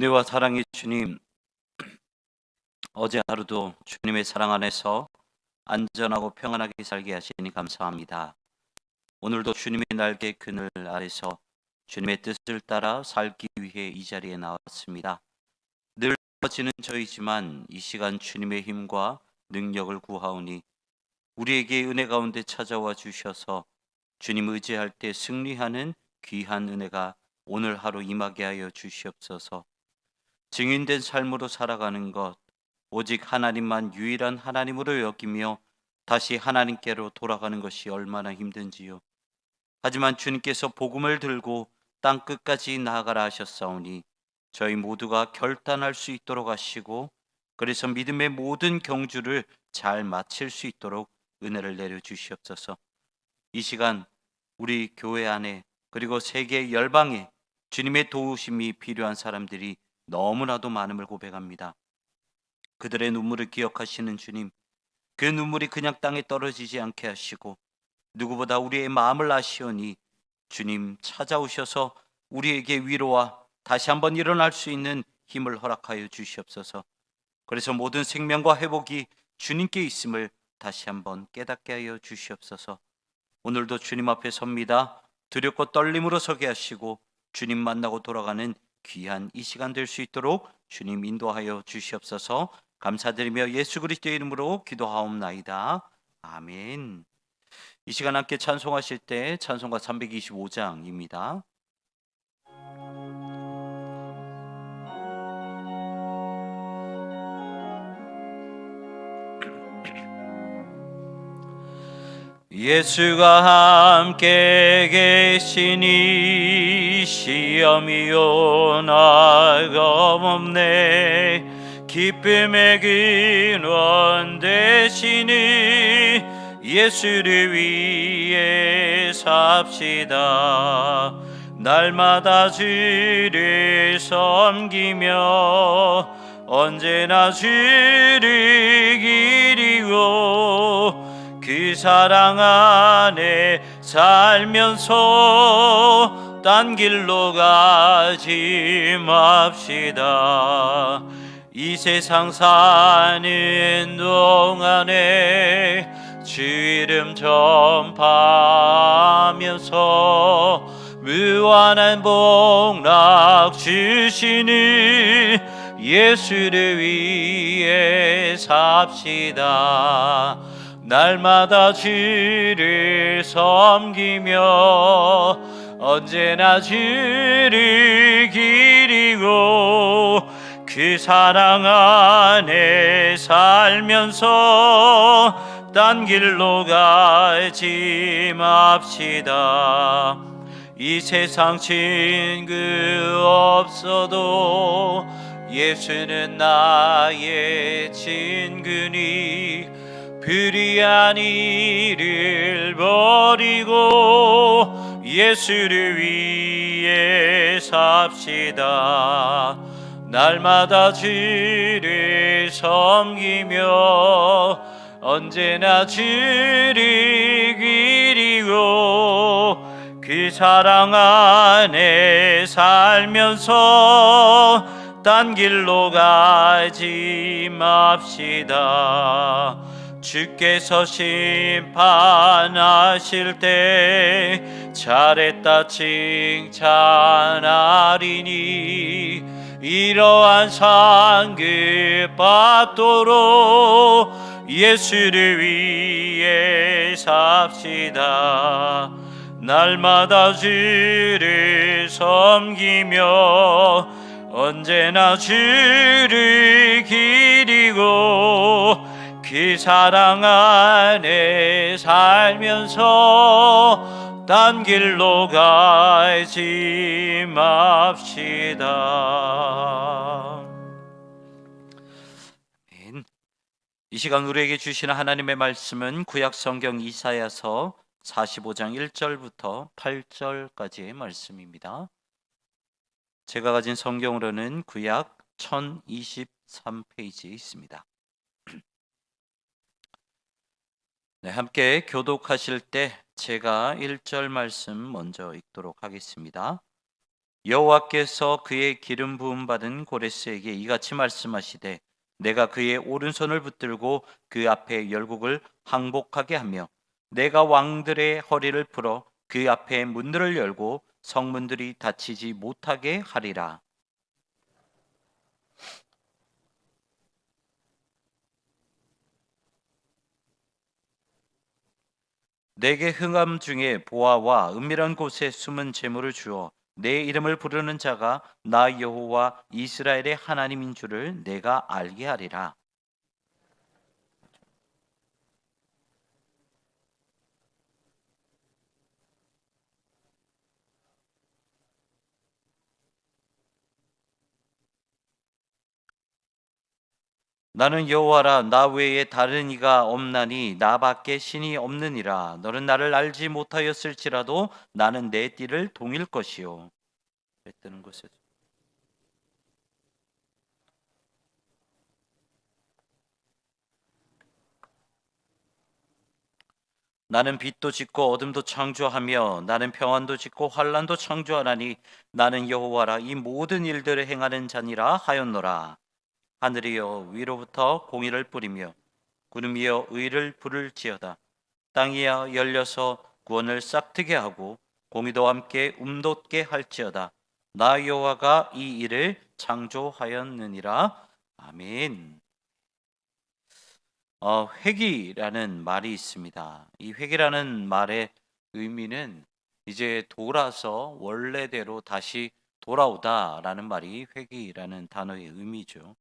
은혜와 사랑의 주님, 어제 하루도 주님의 사랑 안에서 안전하고 평안하게 살게 하시니 감사합니다. 오늘도 주님의 날개 그늘 아래서 주님의 뜻을 따라 살기 위해 이 자리에 나왔습니다. 늘 넘어지는 저이지만 이 시간 주님의 힘과 능력을 구하오니 우리에게 은혜 가운데 찾아와 주셔서 주님 의지할 때 승리하는 귀한 은혜가 오늘 하루 임하게 하여 주시옵소서. 증인된 삶으로 살아가는 것, 오직 하나님만 유일한 하나님으로 여기며 다시 하나님께로 돌아가는 것이 얼마나 힘든지요. 하지만 주님께서 복음을 들고 땅 끝까지 나아가라 하셨사오니 저희 모두가 결단할 수 있도록 하시고, 그래서 믿음의 모든 경주를 잘 마칠 수 있도록 은혜를 내려 주시옵소서. 이 시간 우리 교회 안에 그리고 세계 열방에 주님의 도우심이 필요한 사람들이 너무나도 많음을 고백합니다. 그들의 눈물을 기억하시는 주님, 그 눈물이 그냥 땅에 떨어지지 않게 하시고 누구보다 우리의 마음을 아시오니 주님 찾아오셔서 우리에게 위로와 다시 한번 일어날 수 있는 힘을 허락하여 주시옵소서. 그래서 모든 생명과 회복이 주님께 있음을 다시 한번 깨닫게 하여 주시옵소서. 오늘도 주님 앞에 섭니다. 두렵고 떨림으로 서게 하시고 주님 만나고 돌아가는 귀한 이 시간 될 수 있도록 주님 인도하여 주시옵소서. 감사드리며 예수 그리스도의 이름으로 기도하옵나이다. 아멘. 이 시간 함께 찬송하실 때 찬송가 325장입니다. 예수가 함께 계시니 시험이 오나가 없네. 기쁨의 근원 되시니 예수를 위해 삽시다. 날마다 주를 섬기며 언제나 주를 기리고 그 사랑 안에 살면서 딴 길로 가지 맙시다. 이 세상 사는 동안에 주 이름 전파하면서 무한한 복락 주시는 예수를 위해 삽시다. 날마다 주를 섬기며 언제나 주를 기리고 그 사랑 안에 살면서 딴 길로 가지 맙시다. 이 세상 친구 없어도 예수는 나의 친구니 불의한 일을 버리고 예수를 위해 삽시다. 날마다 주를 섬기며 언제나 주를 기리고 그 사랑 안에 살면서 딴 길로 가지 맙시다. 주께서 심판하실 때 잘했다 칭찬하리니 이러한 상급 받도록 예수를 위해 삽시다. 날마다 주를 섬기며 언제나 주를 기리고 그 사랑 안에 살면서 딴 길로 가지 맙시다. 이 시간 우리에게 주시는 하나님의 말씀은 구약 성경 이사야서 45장 1절부터 8절까지의 말씀입니다. 제가 가진 성경으로는 구약 1023페이지에 있습니다. 네, 함께 교독하실 때 제가 1절 말씀 먼저 읽도록 하겠습니다. 여호와께서 그의 기름 부음 받은 고레스에게 이같이 말씀하시되 내가 그의 오른손을 붙들고 그 앞에 열국을 항복하게 하며 내가 왕들의 허리를 풀어 그 앞에 문들을 열고 성문들이 닫히지 못하게 하리라. 내게 흥함 중에 보아와 은밀한 곳에 숨은 재물을 주어 내 이름을 부르는 자가 나 여호와 이스라엘의 하나님인 줄을 내가 알게 하리라. 나는 여호와라. 나 외에 다른 이가 없나니 나밖에 신이 없느니라. 너는 나를 알지 못하였을지라도 나는 내 띠를 동일 것이요. 뜨는 곳에 나는 빛도 짓고 어둠도 창조하며 나는 평안도 짓고 환란도 창조하나니 나는 여호와라. 이 모든 일들을 행하는 자니라 하였노라. 하늘이여 위로부터 공의를 뿌리며 구름이여 의를 부를지어다. 땅이여 열려서 구원을 싹트게 하고 공의도 함께 움돋게 할지어다. 나 여호와가 이 일을 창조하였느니라. 아멘. 회기라는 말이 있습니다. 이 회기라는 말의 의미는 이제 돌아서 원래대로 다시 돌아오다라는 말이 회기라는 단어의 의미죠.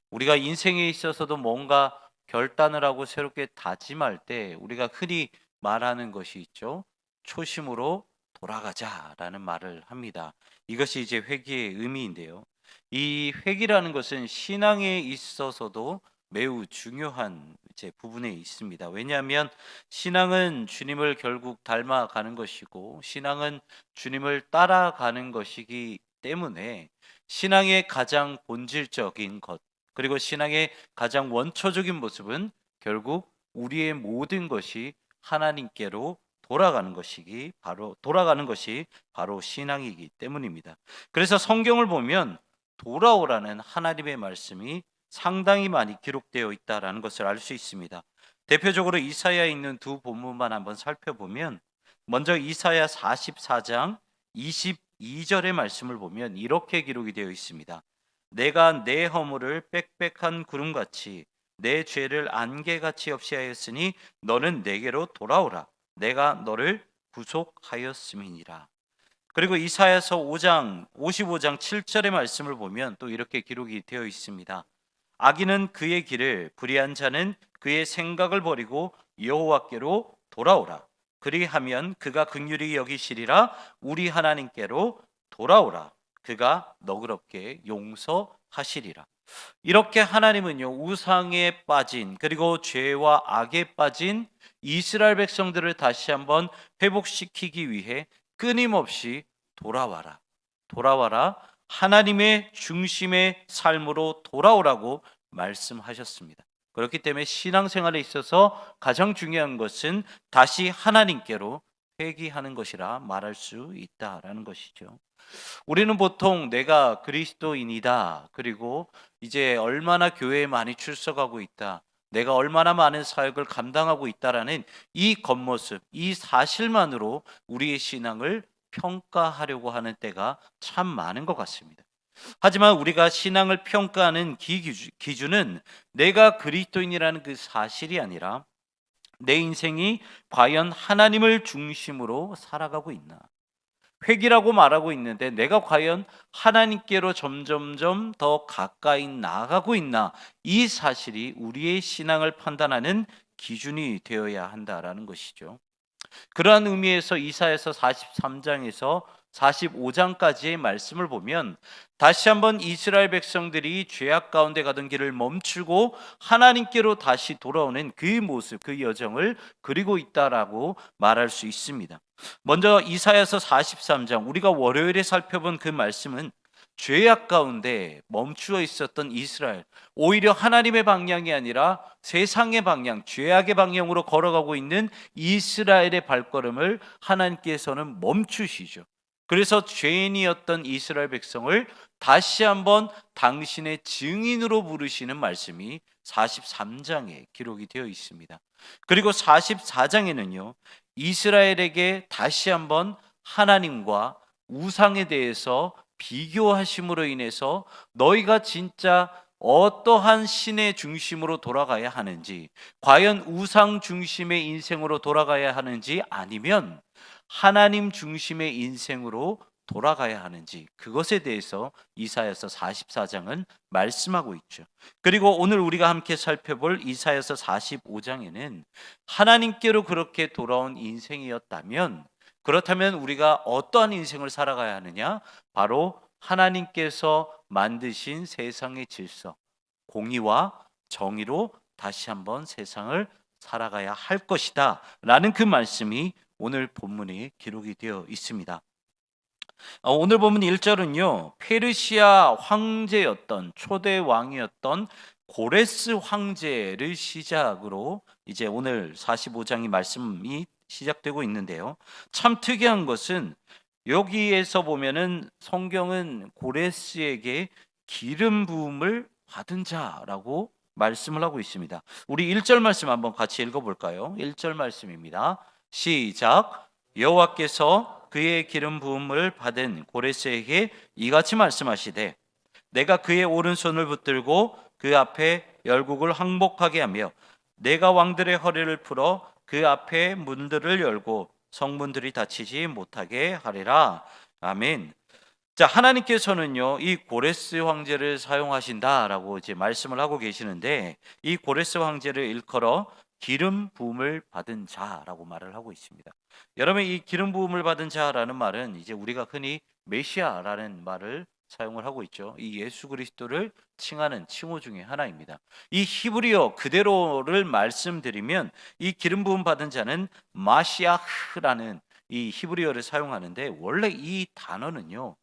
우리가 인생에 있어서도 뭔가 결단을 하고 새롭게 다짐할 때 우리가 흔히 말하는 것이 있죠. 초심으로 돌아가자라는 말을 합니다. 이것이 이제 회개의 의미인데요. 이 회개라는 것은 신앙에 있어서도 매우 중요한 이제 부분에 있습니다. 왜냐하면 신앙은 주님을 결국 닮아가는 것이고 신앙은 주님을 따라가는 것이기 때문에 신앙의 가장 본질적인 것 그리고 신앙의 가장 원초적인 모습은 결국 우리의 모든 것이 하나님께로 돌아가는 것이 바로 신앙이기 때문입니다. 그래서 성경을 보면 돌아오라는 하나님의 말씀이 상당히 많이 기록되어 있다라는 것을 알 수 있습니다. 대표적으로 이사야에 있는 두 본문만 한번 살펴보면 먼저 이사야 44장 22절의 말씀을 보면 이렇게 기록이 되어 있습니다. 내가 내 허물을 빽빽한 구름같이 내 죄를 안개같이 없이 하였으니 너는 내게로 돌아오라. 내가 너를 구속하였음이니라. 그리고 이사야서 55장 7절의 말씀을 보면 또 이렇게 기록이 되어 있습니다. 악인은 그의 길을 불의한 자는 그의 생각을 버리고 여호와께로 돌아오라. 그리하면 그가 긍휼히 여기시리라. 우리 하나님께로 돌아오라. 그가 너그럽게 용서하시리라. 이렇게 하나님은요 우상에 빠진 그리고 죄와 악에 빠진 이스라엘 백성들을 다시 한번 회복시키기 위해 끊임없이 돌아와라. 돌아와라. 하나님의 중심의 삶으로 돌아오라고 말씀하셨습니다. 그렇기 때문에 신앙생활에 있어서 가장 중요한 것은 다시 하나님께로 회귀하는 것이라 말할 수 있다라는 것이죠. 우리는 보통 내가 그리스도인이다. 그리고 이제 얼마나 교회에 많이 출석하고 있다. 내가 얼마나 많은 사역을 감당하고 있다라는 이 겉모습, 이 사실만으로 우리의 신앙을 평가하려고 하는 때가 참 많은 것 같습니다. 하지만 우리가 신앙을 평가하는 기준은 내가 그리스도인이라는 그 사실이 아니라 내 인생이 과연 하나님을 중심으로 살아가고 있나? 회개라고 말하고 있는데 내가 과연 하나님께로 점점점 더 가까이 나아가고 있나? 이 사실이 우리의 신앙을 판단하는 기준이 되어야 한다라는 것이죠. 그러한 의미에서 이사야서 43장에서 45장까지의 말씀을 보면 다시 한번 이스라엘 백성들이 죄악 가운데 가던 길을 멈추고 하나님께로 다시 돌아오는 그 모습, 그 여정을 그리고 있다라고 말할 수 있습니다. 먼저 이사야서 43장 우리가 월요일에 살펴본 그 말씀은 죄악 가운데 멈추어 있었던 이스라엘, 오히려 하나님의 방향이 아니라 세상의 방향, 죄악의 방향으로 걸어가고 있는 이스라엘의 발걸음을 하나님께서는 멈추시죠. 그래서 죄인이었던 이스라엘 백성을 다시 한번 당신의 증인으로 부르시는 말씀이 43장에 기록이 되어 있습니다. 그리고 44장에는요, 이스라엘에게 다시 한번 하나님과 우상에 대해서 비교하심으로 인해서 너희가 진짜 어떠한 신의 중심으로 돌아가야 하는지, 과연 우상 중심의 인생으로 돌아가야 하는지, 아니면 하나님 중심의 인생으로 돌아가야 하는지, 그것에 대해서 이사야서 44장은 말씀하고 있죠. 그리고 오늘 우리가 함께 살펴볼 이사야서 45장에는 하나님께로 그렇게 돌아온 인생이었다면, 그렇다면 우리가 어떠한 인생을 살아가야 하느냐? 바로 하나님께서 만드신 세상의 질서, 공의와 정의로 다시 한번 세상을 살아가야 할 것이다 라는 그 말씀이 오늘 본문에 기록이 되어 있습니다. 오늘 본문 1절은요, 페르시아 황제였던, 초대 왕이었던 고레스 황제를 시작으로 이제 오늘 45장의 말씀이 시작되고 있는데요. 참 특이한 것은 여기에서 보면은 성경은 고레스에게 기름 부음을 받은 자라고 말씀을 하고 있습니다. 우리 1절 말씀 한번 같이 읽어볼까요? 1절 말씀입니다. 시작. 여호와께서 그의 기름 부음을 받은 고레스에게 이같이 말씀하시되, 내가 그의 오른손을 붙들고 그 앞에 열국을 항복하게 하며 내가 왕들의 허리를 풀어 그 앞에 문들을 열고 성문들이 닫히지 못하게 하리라. 아멘. 자, 하나님께서는요, 이 고레스 황제를 사용하신다라고 이제 말씀을 하고 계시는데, 이 고레스 황제를 일컬어 기름 부음을 받은 자라고 말을 하고 있습니다. 여러분, 이 기름 부음을 받은 자라는 말은 이제 우리가 흔히 메시아라는 말을 사용을 하고 있죠. 이 예수 그리스도를 칭하는 칭호 중에 하나입니다. 이 히브리어 그대로를 말씀드리면 이 기름 부음 받은 자는 마시아흐라는 이 히브리어를 사용하는데, 원래 이 단어는요,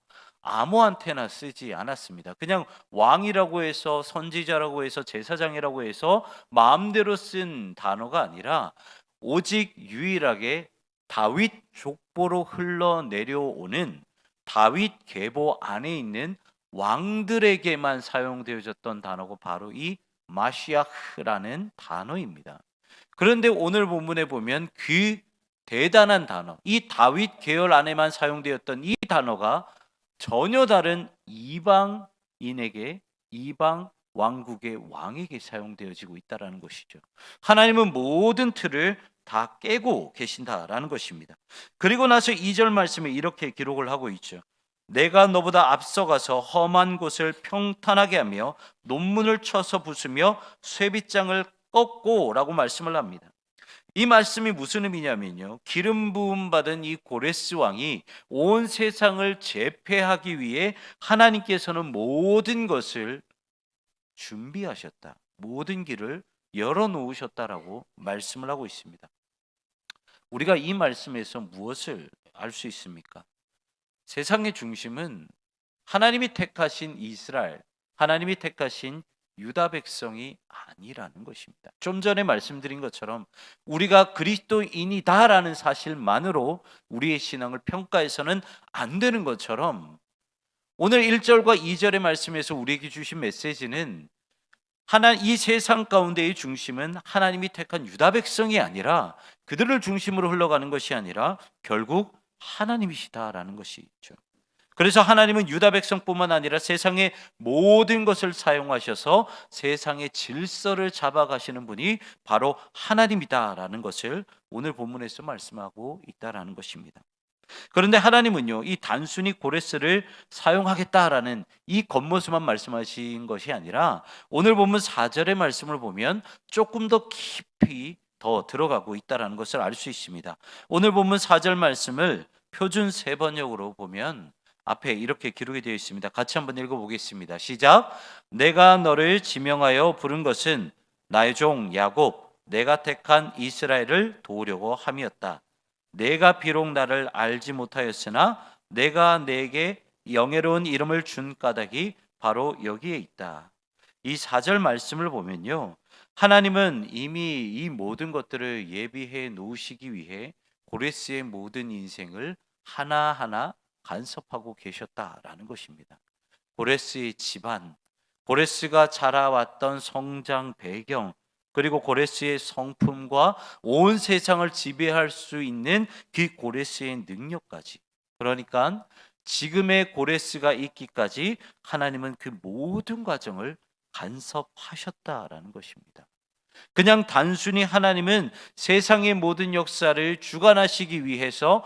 아무한테나 쓰지 않았습니다. 그냥 왕이라고 해서, 선지자라고 해서, 제사장이라고 해서 마음대로 쓴 단어가 아니라 오직 유일하게 다윗 족보로 흘러내려오는 다윗 계보 안에 있는 왕들에게만 사용되어졌던 단어가 바로 이 마시아흐라는 단어입니다. 그런데 오늘 본문에 보면 그 대단한 단어, 이 다윗 계열 안에만 사용되었던 이 단어가 전혀 다른 이방인에게, 이방 왕국의 왕에게 사용되어지고 있다는 것이죠. 하나님은 모든 틀을 다 깨고 계신다라는 것입니다. 그리고 나서 2절 말씀에 이렇게 기록을 하고 있죠. 내가 너보다 앞서가서 험한 곳을 평탄하게 하며 논문을 쳐서 부수며 쇠빗장을 꺾고 라고 말씀을 합니다. 이 말씀이 무슨 의미냐면요, 기름 부음 받은 이 고레스 왕이 온 세상을 제패하기 위해 하나님께서는 모든 것을 준비하셨다, 모든 길을 열어놓으셨다라고 말씀을 하고 있습니다. 우리가 이 말씀에서 무엇을 알 수 있습니까? 세상의 중심은 하나님이 택하신 이스라엘, 하나님이 택하신 유다 백성이 아니라는 것입니다. 좀 전에 말씀드린 것처럼 우리가 그리스도인이다라는 사실만으로 우리의 신앙을 평가해서는 안 되는 것처럼, 오늘 1절과 2절의 말씀에서 우리에게 주신 메시지는 이 세상 가운데의 중심은 하나님이 택한 유다 백성이 아니라, 그들을 중심으로 흘러가는 것이 아니라 결국 하나님이시다라는 것이 있죠. 그래서 하나님은 유다 백성뿐만 아니라 세상의 모든 것을 사용하셔서 세상의 질서를 잡아가시는 분이 바로 하나님이다라는 것을 오늘 본문에서 말씀하고 있다라는 것입니다. 그런데 하나님은요, 이 단순히 고레스를 사용하겠다라는 이 겉모습만 말씀하신 것이 아니라, 오늘 본문 4절의 말씀을 보면 조금 더 깊이 더 들어가고 있다라는 것을 알 수 있습니다. 오늘 본문 4절 말씀을 표준 세번역으로 보면 앞에 이렇게 기록이 되어 있습니다. 같이 한번 읽어보겠습니다. 시작. 내가 너를 지명하여 부른 것은 나의 종 야곱, 내가 택한 이스라엘을 도우려고 함이었다. 내가 비록 나를 알지 못하였으나 내가 내게 영예로운 이름을 준 까닭이 바로 여기에 있다. 이 4절 말씀을 보면요, 하나님은 이미 이 모든 것들을 예비해 놓으시기 위해 고레스의 모든 인생을 하나하나 간섭하고 계셨다라는 것입니다. 고레스의 집안, 고레스가 자라왔던 성장 배경, 그리고 고레스의 성품과 온 세상을 지배할 수 있는 그 고레스의 능력까지, 그러니까 지금의 고레스가 있기까지 하나님은 그 모든 과정을 간섭하셨다라는 것입니다. 그냥 단순히 하나님은 세상의 모든 역사를 주관하시기 위해서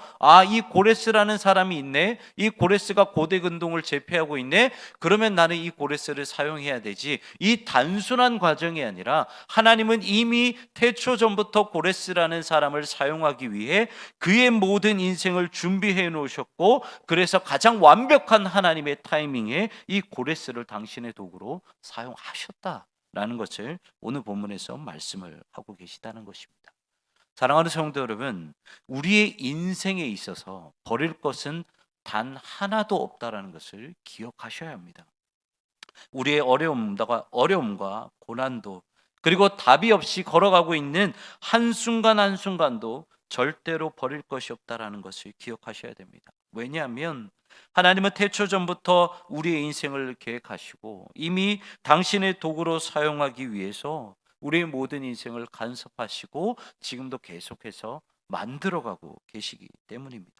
이 고레스라는 사람이 있네, 이 고레스가 고대 근동을 제패하고 있네, 그러면 나는 이 고레스를 사용해야 되지, 이 단순한 과정이 아니라 하나님은 이미 태초 전부터 고레스라는 사람을 사용하기 위해 그의 모든 인생을 준비해 놓으셨고, 그래서 가장 완벽한 하나님의 타이밍에 이 고레스를 당신의 도구로 사용하셨다 라는 것을 오늘 본문에서 말씀을 하고 계시다는 것입니다. 사랑하는 성도 여러분, 우리의 인생에 있어서 버릴 것은 단 하나도 없다라는 것을 기억하셔야 합니다. 우리의 어려움과 고난도, 그리고 답이 없이 걸어가고 있는 한순간 한순간도 절대로 버릴 것이 없다라는 것을 기억하셔야 됩니다. 왜냐하면 하나님은 태초 전부터 우리의 인생을 계획하시고 이미 당신의 도구로 사용하기 위해서 우리의 모든 인생을 간섭하시고 지금도 계속해서 만들어가고 계시기 때문입니다.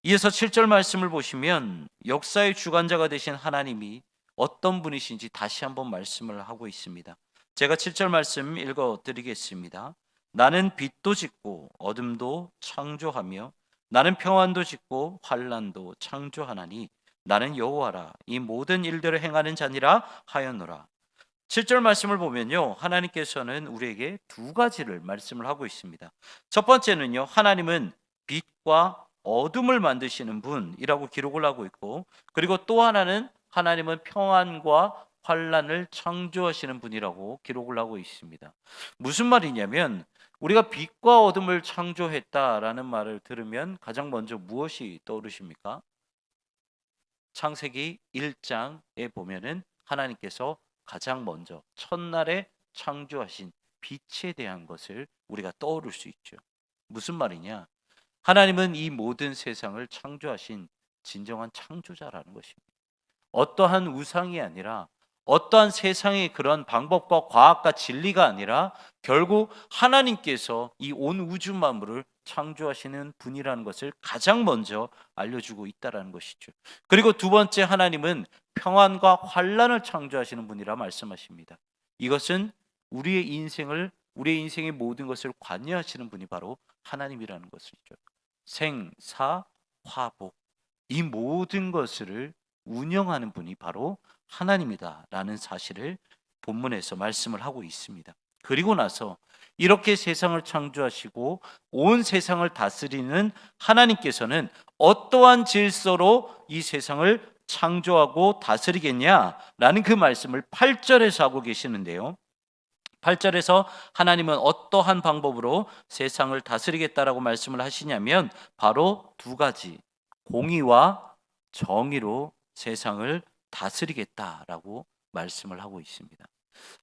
이어서 7절 말씀을 보시면 역사의 주관자가 되신 하나님이 어떤 분이신지 다시 한번 말씀을 하고 있습니다. 제가 7절 말씀 읽어 드리겠습니다. 나는 빛도 짓고 어둠도 창조하며 나는 평안도 짓고 환난도 창조하나니 나는 여호와라. 이 모든 일들을 행하는 자니라 하였노라. 7절 말씀을 보면요, 하나님께서는 우리에게 두 가지를 말씀을 하고 있습니다. 첫 번째는요, 하나님은 빛과 어둠을 만드시는 분이라고 기록을 하고 있고, 그리고 또 하나는 하나님은 평안과 환난을 창조하시는 분이라고 기록을 하고 있습니다. 무슨 말이냐면 우리가 빛과 어둠을 창조했다라는 말을 들으면 가장 먼저 무엇이 떠오르십니까? 창세기 1장에 보면은 하나님께서 가장 먼저 첫날에 창조하신 빛에 대한 것을 우리가 떠오를 수 있죠. 무슨 말이냐? 하나님은 이 모든 세상을 창조하신 진정한 창조자라는 것입니다. 어떠한 우상이 아니라, 어떠한 세상의 그런 방법과 과학과 진리가 아니라 결국 하나님께서 이 온 우주 만물을 창조하시는 분이라는 것을 가장 먼저 알려주고 있다라는 것이죠. 그리고 두 번째, 하나님은 평안과 환난을 창조하시는 분이라 말씀하십니다. 이것은 우리의 인생의 모든 것을 관여하시는 분이 바로 하나님이라는 것이죠. 생사 화복, 이 모든 것을 운영하는 분이 바로 하나님이다라는 사실을 본문에서 말씀을 하고 있습니다. 그리고 나서 이렇게 세상을 창조하시고 온 세상을 다스리는 하나님께서는 어떠한 질서로 이 세상을 창조하고 다스리겠냐라는 그 말씀을 8절에서 하고 계시는데요. 8절에서 하나님은 어떠한 방법으로 세상을 다스리겠다라고 말씀을 하시냐면 바로 두 가지, 공의와 정의로 세상을 다스리겠다라고 말씀을 하고 있습니다.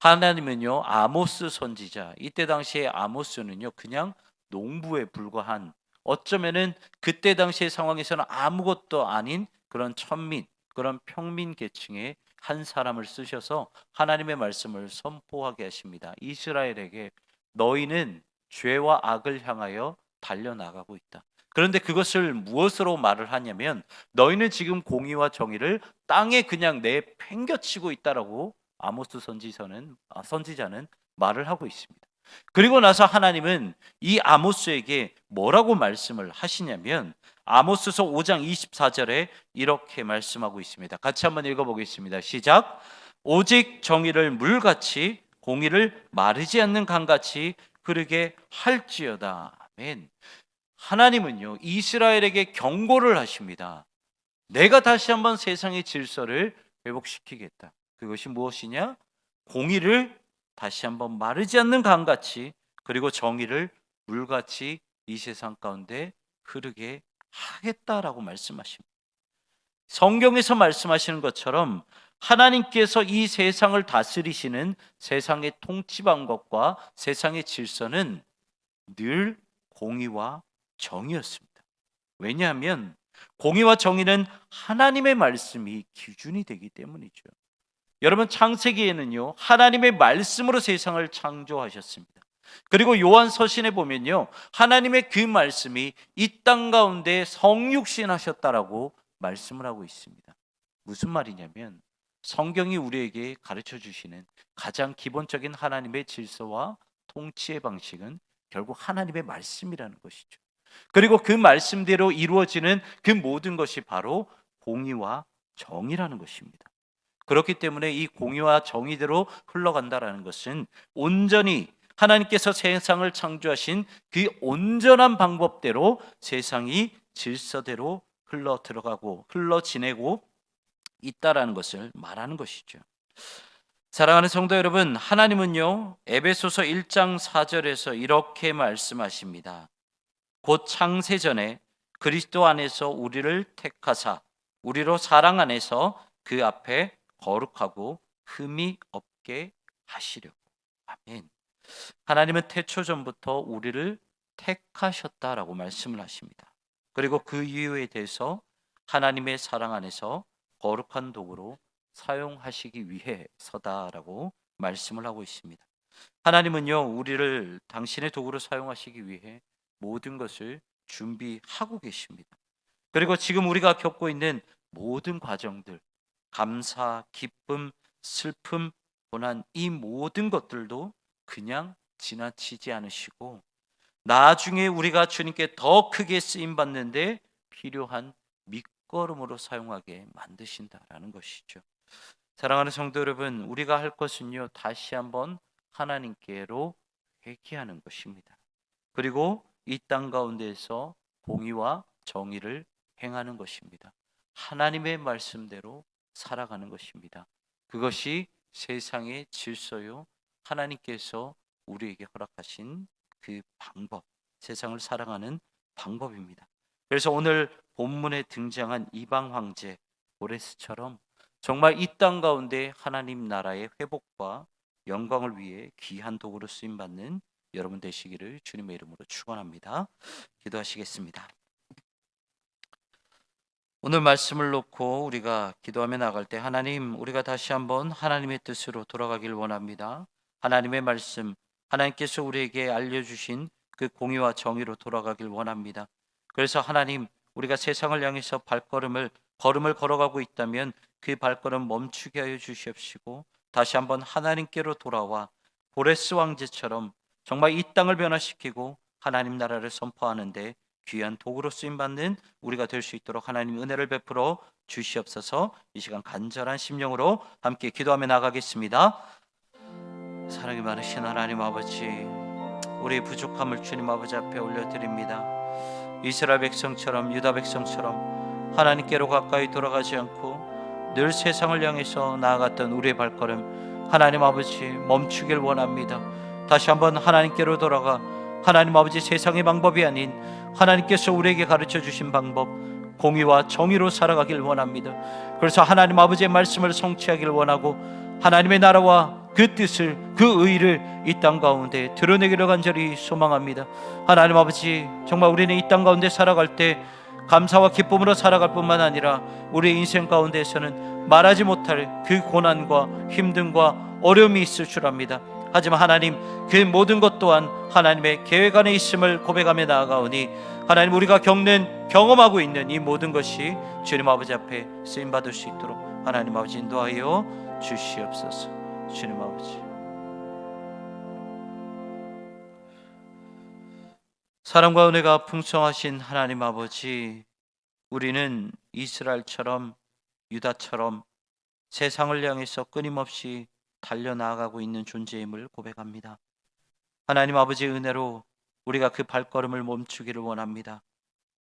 하나님은요, 아모스 선지자, 이때 당시에 아모스는요 그냥 농부에 불과한, 어쩌면은 그때 당시의 상황에서는 아무것도 아닌 그런 천민, 그런 평민 계층의 한 사람을 쓰셔서 하나님의 말씀을 선포하게 하십니다. 이스라엘에게 너희는 죄와 악을 향하여 달려나가고 있다. 그런데 그것을 무엇으로 말을 하냐면 너희는 지금 공의와 정의를 땅에 그냥 내팽겨치고 있다라고 아모스 선지자는 말을 하고 있습니다. 그리고 나서 하나님은 이 아모스에게 뭐라고 말씀을 하시냐면 아모스서 5장 24절에 이렇게 말씀하고 있습니다. 같이 한번 읽어보겠습니다. 시작. 오직 정의를 물같이 공의를 마르지 않는 강같이 흐르게 할지어다. 아멘. 하나님은요 이스라엘에게 경고를 하십니다. 내가 다시 한번 세상의 질서를 회복시키겠다. 그것이 무엇이냐? 공의를 다시 한번 마르지 않는 강같이, 그리고 정의를 물같이 이 세상 가운데 흐르게 하겠다라고 말씀하십니다. 성경에서 말씀하시는 것처럼 하나님께서 이 세상을 다스리시는 세상의 통치 방법과 세상의 질서는 늘 공의와 정의였습니다. 왜냐하면 공의와 정의는 하나님의 말씀이 기준이 되기 때문이죠. 여러분, 창세기에는요, 하나님의 말씀으로 세상을 창조하셨습니다. 그리고 요한 서신에 보면요, 하나님의 그 말씀이 이 땅 가운데 성육신하셨다라고 말씀을 하고 있습니다. 무슨 말이냐면 성경이 우리에게 가르쳐 주시는 가장 기본적인 하나님의 질서와 통치의 방식은 결국 하나님의 말씀이라는 것이죠. 그리고 그 말씀대로 이루어지는 그 모든 것이 바로 공의와 정의라는 것입니다. 그렇기 때문에 이 공의와 정의대로 흘러간다라는 것은 온전히 하나님께서 세상을 창조하신 그 온전한 방법대로 세상이 질서대로 흘러 들어가고 흘러 지내고 있다라는 것을 말하는 것이죠. 사랑하는 성도 여러분, 하나님은요, 에베소서 1장 4절에서 이렇게 말씀하십니다. 곧 창세전에 그리스도 안에서 우리를 택하사 우리로 사랑 안에서 그 앞에 거룩하고 흠이 없게 하시려고. 아멘. 하나님은 태초 전부터 우리를 택하셨다라고 말씀을 하십니다. 그리고 그 이유에 대해서 하나님의 사랑 안에서 거룩한 도구로 사용하시기 위해서다라고 말씀을 하고 있습니다. 하나님은요, 우리를 당신의 도구로 사용하시기 위해 모든 것을 준비하고 계십니다. 그리고 지금 우리가 겪고 있는 모든 과정들, 감사, 기쁨, 슬픔, 고난, 이 모든 것들도 그냥 지나치지 않으시고 나중에 우리가 주님께 더 크게 쓰임 받는데 필요한 밑거름으로 사용하게 만드신다라는 것이죠. 사랑하는 성도 여러분, 우리가 할 것은요, 다시 한번 하나님께로 회개하는 것입니다. 그리고 이 땅 가운데에서 공의와 정의를 행하는 것입니다. 하나님의 말씀대로 살아가는 것입니다. 그것이 세상의 질서요, 하나님께서 우리에게 허락하신 그 방법, 세상을 살아가는 방법입니다. 그래서 오늘 본문에 등장한 이방 황제 고레스처럼 정말 이 땅 가운데 하나님 나라의 회복과 영광을 위해 귀한 도구로 쓰임 받는 여러분 되시기를 주님의 이름으로 축원합니다. 기도하시겠습니다. 오늘 말씀을 놓고 우리가 기도하며 나갈 때 하나님, 우리가 다시 한번 하나님의 뜻으로 돌아가길 원합니다. 하나님의 말씀, 하나님께서 우리에게 알려주신 그 공의와 정의로 돌아가길 원합니다. 그래서 하나님, 우리가 세상을 향해서 걸음을 걸어가고 있다면 그 발걸음 멈추게 하여 주시옵시고 다시 한번 하나님께로 돌아와 고레스 왕제처럼 정말 이 땅을 변화시키고 하나님 나라를 선포하는데 귀한 도구로 쓰임받는 우리가 될 수 있도록 하나님 은혜를 베풀어 주시옵소서. 이 시간 간절한 심령으로 함께 기도하며 나가겠습니다. 사랑이 많으신 하나님 아버지, 우리의 부족함을 주님 아버지 앞에 올려드립니다. 이스라엘 백성처럼 유다 백성처럼 하나님께로 가까이 돌아가지 않고 늘 세상을 향해서 나아갔던 우리의 발걸음 하나님 아버지 멈추길 원합니다. 다시 한번 하나님께로 돌아가 하나님 아버지 세상의 방법이 아닌 하나님께서 우리에게 가르쳐 주신 방법, 공의와 정의로 살아가길 원합니다. 그래서 하나님 아버지의 말씀을 성취하길 원하고 하나님의 나라와 그 뜻을, 그 의를 이 땅 가운데 드러내기를 간절히 소망합니다. 하나님 아버지, 정말 우리는 이 땅 가운데 살아갈 때 감사와 기쁨으로 살아갈 뿐만 아니라 우리의 인생 가운데에서는 말하지 못할 그 고난과 힘듦과 어려움이 있을 줄 압니다. 하지만 하나님, 그 모든 것 또한 하나님의 계획 안에 있음을 고백하며 나아가오니 하나님, 우리가 경험하고 있는 이 모든 것이 주님 아버지 앞에 쓰임받을 수 있도록 하나님 아버지 인도하여 주시옵소서. 주님 아버지, 사랑과 은혜가 풍성하신 하나님 아버지, 우리는 이스라엘처럼 유다처럼 세상을 향해서 끊임없이 달려나가고 있는 존재임을 고백합니다. 하나님 아버지의 은혜로 우리가 그 발걸음을 멈추기를 원합니다.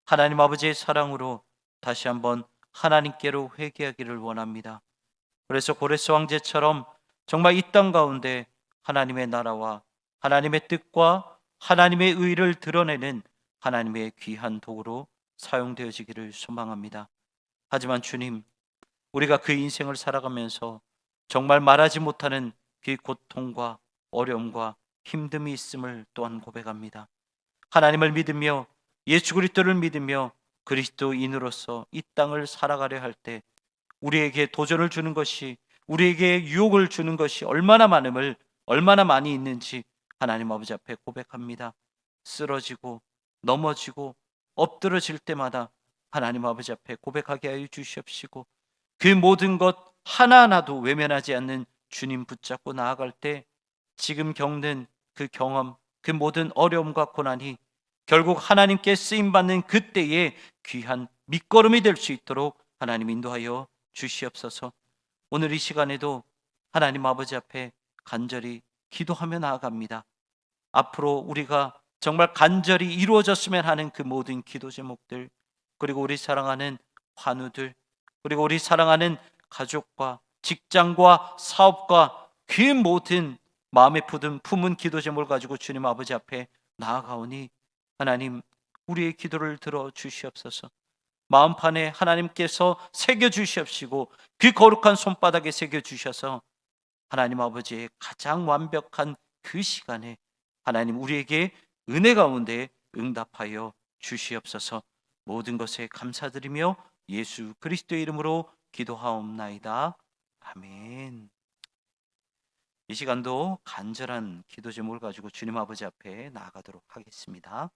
하나님 아버지의 사랑으로 다시 한번 하나님께로 회개하기를 원합니다. 그래서 고레스 왕제처럼 정말 이 땅 가운데 하나님의 나라와 하나님의 뜻과 하나님의 의를 드러내는 하나님의 귀한 도구로 사용되어지기를 소망합니다. 하지만 주님, 우리가 그 인생을 살아가면서 정말 말하지 못하는 그 고통과 어려움과 힘듦이 있음을 또한 고백합니다. 하나님을 믿으며 예수 그리스도를 믿으며 그리스도인으로서 이 땅을 살아가려 할 때 우리에게 도전을 주는 것이, 우리에게 유혹을 주는 것이 얼마나 많이 있는지 하나님 아버지 앞에 고백합니다. 쓰러지고 넘어지고 엎드러질 때마다 하나님 아버지 앞에 고백하게 하여 주시옵시고, 그 모든 것 하나하나도 외면하지 않는 주님 붙잡고 나아갈 때 지금 겪는 그 경험, 그 모든 어려움과 고난이 결국 하나님께 쓰임받는 그때의 귀한 밑거름이 될 수 있도록 하나님 인도하여 주시옵소서. 오늘 이 시간에도 하나님 아버지 앞에 간절히 기도하며 나아갑니다. 앞으로 우리가 정말 간절히 이루어졌으면 하는 그 모든 기도 제목들, 그리고 우리 사랑하는 환우들, 그리고 우리 사랑하는 가족과 직장과 사업과 그 모든 마음에 품은 기도 제목을 가지고 주님 아버지 앞에 나아가오니 하나님, 우리의 기도를 들어 주시옵소서. 마음판에 하나님께서 새겨 주시옵시고 그 거룩한 손바닥에 새겨 주셔서 하나님 아버지의 가장 완벽한 그 시간에 하나님 우리에게 은혜 가운데 응답하여 주시옵소서. 모든 것에 감사드리며 예수 그리스도의 이름으로 기도하옵나이다. 아멘. 이 시간도 간절한 기도 제목을 가지고 주님 아버지 앞에 나아가도록 하겠습니다.